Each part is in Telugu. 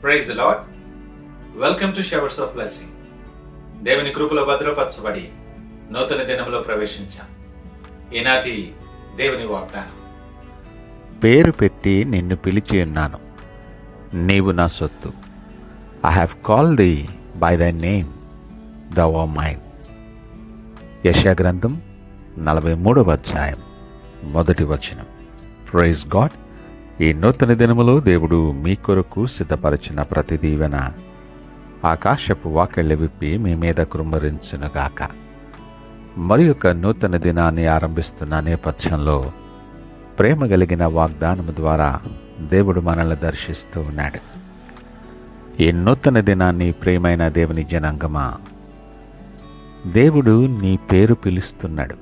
Praise the lord. Welcome to showers of blessing. దేవుని కృపలో భద్రపరచబడి నూతన దినంలో ప్రవేశించాం. ఈనాటి దేవుని వాగ్దానం. పేరు పెట్టి నిన్ను పిలిచి ఉన్నాను, నీవు నా సొత్తు. I have called the by thy name, thou are mine. యెషయా గ్రంథం 43వ అధ్యాయం 1వ వచనం. Praise God. ఈ నూతన దినములో దేవుడు మీ కొరకు సిద్ధపరిచిన ప్రతి దీవెన ఆకాశపు వాకిళ్ళ విప్పి మీ మీద కృమ్మరించునుగాక. మరి యొక్క నూతన దినాన్ని ఆరంభిస్తున్న నేపథ్యంలో ప్రేమ కలిగిన వాగ్దానము ద్వారా దేవుడు మనల్ని దర్శిస్తూ ఉన్నాడు. ఈ నూతన దినాన్ని ప్రియమైన దేవుని జనాంగమా, దేవుడు నీ పేరు పిలుస్తున్నాడు.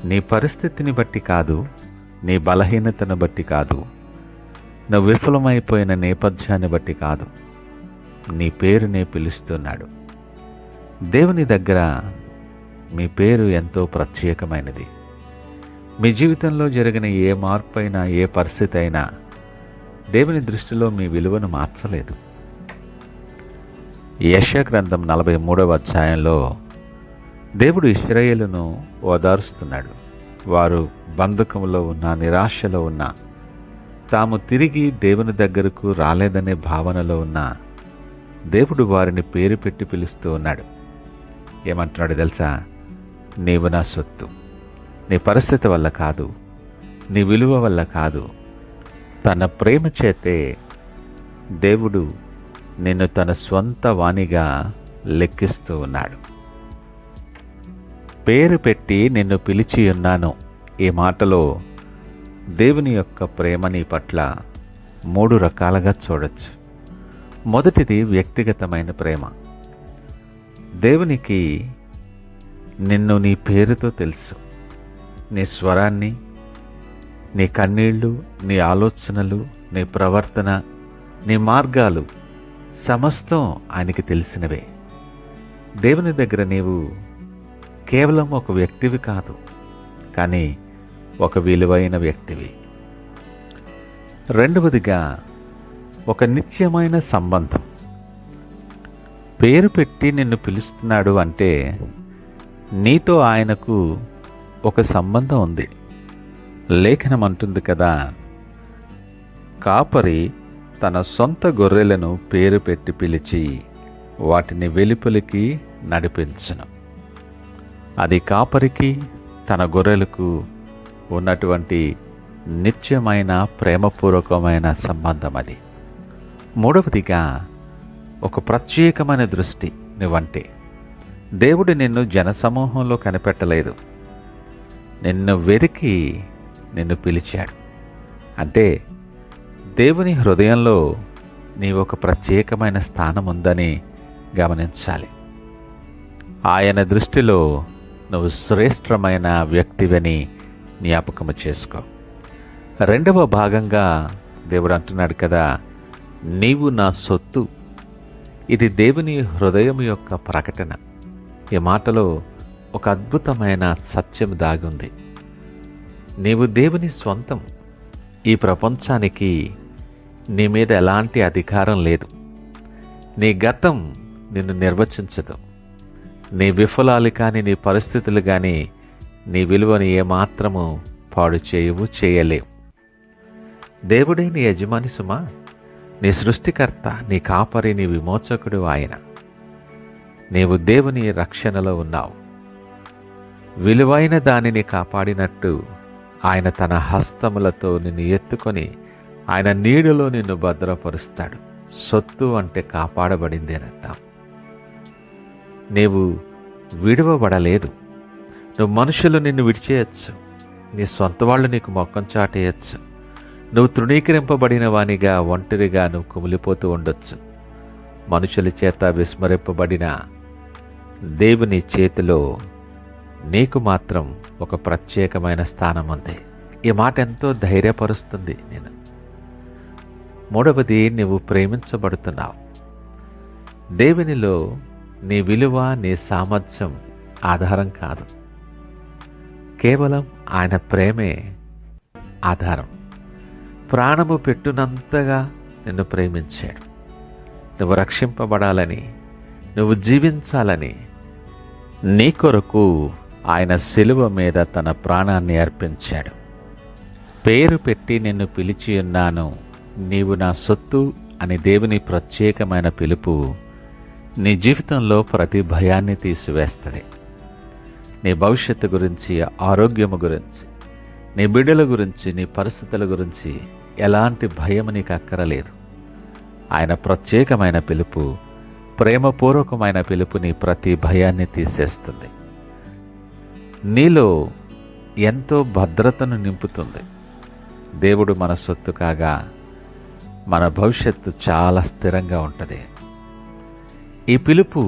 నీ పరిస్థితిని బట్టి కాదు, నీ బలహీనతను బట్టి కాదు, నువ్వు విఫలమైపోయిన నేపథ్యాన్ని బట్టి కాదు, నీ పేరునే పిలుస్తున్నాడు. దేవుని దగ్గర మీ పేరు ఎంతో ప్రత్యేకమైనది. మీ జీవితంలో జరిగిన ఏ మార్పు అయినా, ఏ పరిస్థితి అయినా దేవుని దృష్టిలో మీ విలువను మార్చలేదు. యెషయా గ్రంథం 43వ అధ్యాయంలో దేవుడు ఇశ్రాయేలును ఓదారుస్తున్నాడు. వారు బంధకంలో ఉన్న, నిరాశలో ఉన్న, తాము తిరిగి దేవుని దగ్గరకు రాలేదనే భావనలో ఉన్న దేవుడు వారిని పేరు పెట్టి పిలుస్తూ ఉన్నాడు. ఏమంటున్నాడు తెలుసా? నీవు నా సొత్తు. నీ పరిస్థితి వల్ల కాదు, నీ విలువ వల్ల కాదు, తన ప్రేమ చేతే దేవుడు నిన్ను తన స్వంత వాణిగా లెక్కిస్తూ ఉన్నాడు. పేరు పెట్టి నిన్ను పిలిచి ఉన్నాను. ఈ మాటలో దేవుని యొక్క ప్రేమ నీ పట్ల 3 రకాలుగా చూడొచ్చు. మొదటిది వ్యక్తిగతమైన ప్రేమ. దేవునికి నిన్ను నీ పేరుతో తెలుసు. నీ స్వరాన్ని, నీ కన్నీళ్ళు, నీ ఆలోచనలు, నీ ప్రవర్తన, నీ మార్గాలు సమస్తం ఆయనకి తెలిసినవే. దేవుని దగ్గర నీవు కేవలం ఒక వ్యక్తివి కాదు, కానీ ఒక విలువైన వ్యక్తివి. రెండవదిగా ఒక నిత్యమైన సంబంధం. పేరు పెట్టి నిన్ను పిలుస్తున్నాడు అంటే నీతో ఆయనకు ఒక సంబంధం ఉంది. లేఖనం అంటుంది కదా, కాపరి తన సొంత గొర్రెలను పేరు పెట్టి పిలిచి వాటిని వెలుపలికి నడిపించును. అది కాపరికి తన గొర్రెలకు ఉన్నటువంటి నిత్యమైన ప్రేమపూర్వకమైన సంబంధం. అది. మూడవదిగా ఒక ప్రత్యేకమైన దృష్టి నువ్వంటే. దేవుడు నిన్ను జనసమూహంలో కనిపెట్టలేదు, నిన్ను వెతికి నిన్ను పిలిచాడు. అంటే దేవుని హృదయంలో నీవు ఒక ప్రత్యేకమైన స్థానం ఉందని గమనించాలి. ఆయన దృష్టిలో నువ్వు శ్రేష్టమైన వ్యక్తివని జ్ఞాపకము చేసుకో. రెండవ భాగంగా దేవుడు అంటున్నాడు కదా, నీవు నా సొత్తు. ఇది దేవుని హృదయం యొక్క ప్రకటన. ఈ మాటలో ఒక అద్భుతమైన సత్యం దాగి ఉంది. నీవు దేవుని స్వంతం. ఈ ప్రపంచానికి నీ మీద ఎలాంటి అధికారం లేదు. నీ గతం నిన్ను నిర్వచించదు. నీ విఫలాలు కానీ, నీ పరిస్థితులు కానీ నీ విలువని ఏమాత్రము పాడు చేయవు, చేయలేవు. దేవుడే నీ యజమాని సుమా. నీ సృష్టికర్త, నీ కాపరి, నీ విమోచకుడు ఆయన. నీవు దేవుని రక్షణలో ఉన్నావు. విలువైన దానిని కాపాడినట్టు ఆయన తన హస్తములతో నిన్ను ఎత్తుకొని ఆయన నీడలో నిన్ను భద్రపరుస్తాడు. సొత్తు అంటే కాపాడబడింది అని అర్థం. నీవు విడువబడలేదు. నువ్వు మనుషులు నిన్ను విడిచేయచ్చు, నీ సొంత వాళ్ళు నీకు మొక్కం చాటేయచ్చు. నువ్వు తృణీకరింపబడిన వానిగా, ఒంటరిగా నువ్వు కుమిలిపోతూ ఉండొచ్చు. మనుషుల చేత విస్మరింపబడిన దేవుని చేతిలో నీకు మాత్రం ఒక ప్రత్యేకమైన స్థానం ఉంది. ఈ మాట ఎంతో ధైర్యపరుస్తుంది నేను. మూడవది, నువ్వు ప్రేమించబడుతున్నావు. దేవునిలో నీ విలువ, నీ సామర్థ్యం ఆధారం కాదు, కేవలం ఆయన ప్రేమే ఆధారం. ప్రాణము పెట్టునంతగా నిన్ను ప్రేమించాడు. నువ్వు రక్షింపబడాలని, నువ్వు జీవించాలని నీ కొరకు ఆయన శిలువ మీద తన ప్రాణాన్ని అర్పించాడు. పేరు పెట్టి నిన్ను పిలిచి ఉన్నాను, నీవు నా సొత్తు అని దేవుని ప్రత్యేకమైన పిలుపు నీ జీవితంలో ప్రతి భయాన్ని తీసివేస్తుంది. నీ భవిష్యత్తు గురించి, ఆరోగ్యము గురించి, నీ బిడ్డల గురించి, నీ పరిస్థితుల గురించి ఎలాంటి భయం నీకు అక్కరలేదు. ఆయన ప్రత్యేకమైన పిలుపు, ప్రేమపూర్వకమైన పిలుపు నీ ప్రతి భయాన్ని తీసేస్తుంది. నీలో ఎంతో భద్రతను నింపుతుంది. దేవుడు మన సొత్తు కాగా మన భవిష్యత్తు చాలా స్థిరంగా ఉంటుంది. ఈ పిలుపు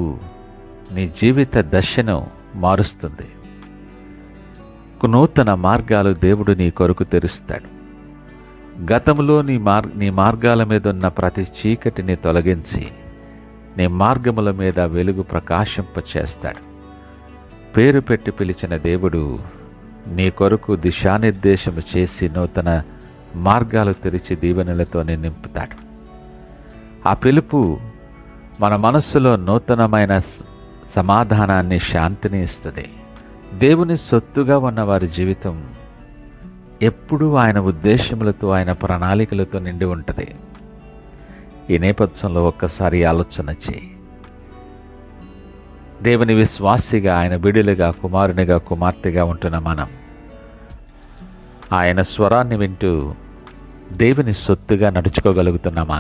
నీ జీవిత దశను మారుస్తుంది. నూతన మార్గాలు దేవుడు నీ కొరకు తెరుస్తాడు. గతంలో నీ మార్గాల మీద ఉన్న ప్రతి చీకటిని తొలగించి నీ మార్గముల మీద వెలుగు ప్రకాశింపచేస్తాడు. పేరు పెట్టి పిలిచిన దేవుడు నీ కొరకు దిశానిర్దేశము చేసి నూతన మార్గాలు తెరిచి దీవెనలతో నింపుతాడు. ఆ పిలుపు మన మనస్సులో నూతనమైన సమాధానాన్ని, శాంతిని ఇస్తుంది. దేవుని సొత్తుగా ఉన్న వారి జీవితం ఎప్పుడూ ఆయన ఉద్దేశములతో, ఆయన ప్రణాళికలతో నిండి ఉంటుంది. ఈ నేపథ్యంలో ఒక్కసారి ఆలోచన చేయి. దేవుని విశ్వాసిగా, ఆయన బిడ్డలుగా, కుమారునిగా, కుమార్తెగా ఉంటున్న మనం ఆయన స్వరాన్ని వింటూ దేవుని సొత్తుగా నడుచుకోగలుగుతున్నామా?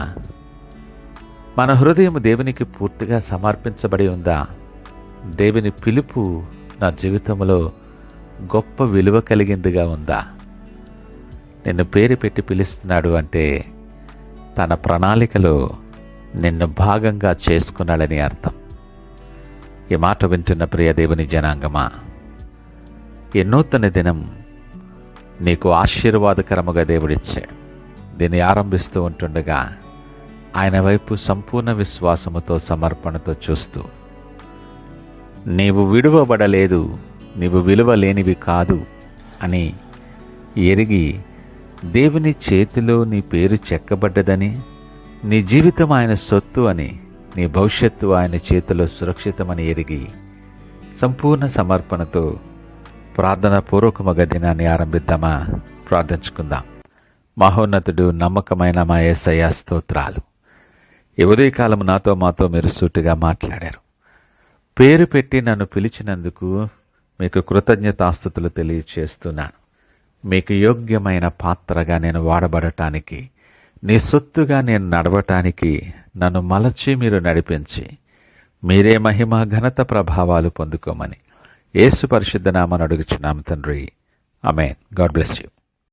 మన హృదయం దేవునికి పూర్తిగా సమర్పించబడి ఉందా? దేవుని పిలుపు నా జీవితంలో గొప్ప విలువ కలిగిందిగా ఉందా? నిన్ను పేరు పెట్టి పిలుస్తున్నాడు అంటే తన ప్రణాళికలో నిన్ను భాగంగా చేసుకున్నాడని అర్థం. ఈ మాట వింటున్న ప్రియ దేవుని జనాంగమా, ఈ నూతన దినం నీకు ఆశీర్వాదకరముగా దేవుడిచ్చాడు. దీన్ని ఆరంభిస్తూ ఉంటుండగా ఆయన వైపు సంపూర్ణ విశ్వాసముతో, సమర్పణతో చూస్తూ, నీవు విడువబడలేదు, నీవు విలువ లేనివి కాదు అని ఎరిగి, దేవుని చేతిలో నీ పేరు చెక్కబడ్డదని, నీ జీవితం ఆయన సొత్తు అని, నీ భవిష్యత్తు ఆయన చేతిలో సురక్షితమని ఎరిగి సంపూర్ణ సమర్పణతో ప్రార్థనాపూర్వకముగా దినాన్ని ఆరంభిద్దామా? ప్రార్థించుకుందాం. మహోన్నతుడు, నమ్మకమైన మా యేసయ్య స్తోత్రాలు. ఈ ఉదయకాలం మాతో మీరు సూటిగా మాట్లాడారు. పేరు పెట్టి నన్ను పిలిచినందుకు మీకు కృతజ్ఞతాస్తుతులు తెలియచేస్తున్నాను. మీకు యోగ్యమైన పాత్రగా నేను వాడబడటానికి, నీ సొత్తుగా నేను నడవటానికి నన్ను మలచి మీరు నడిపించి, మీరే మహిమ, ఘనత, ప్రభావాలు పొందుకోమని యేసు పరిశుద్ధ నామమున అడుగుచున్నాము తండ్రి. ఆమేన్. God bless you.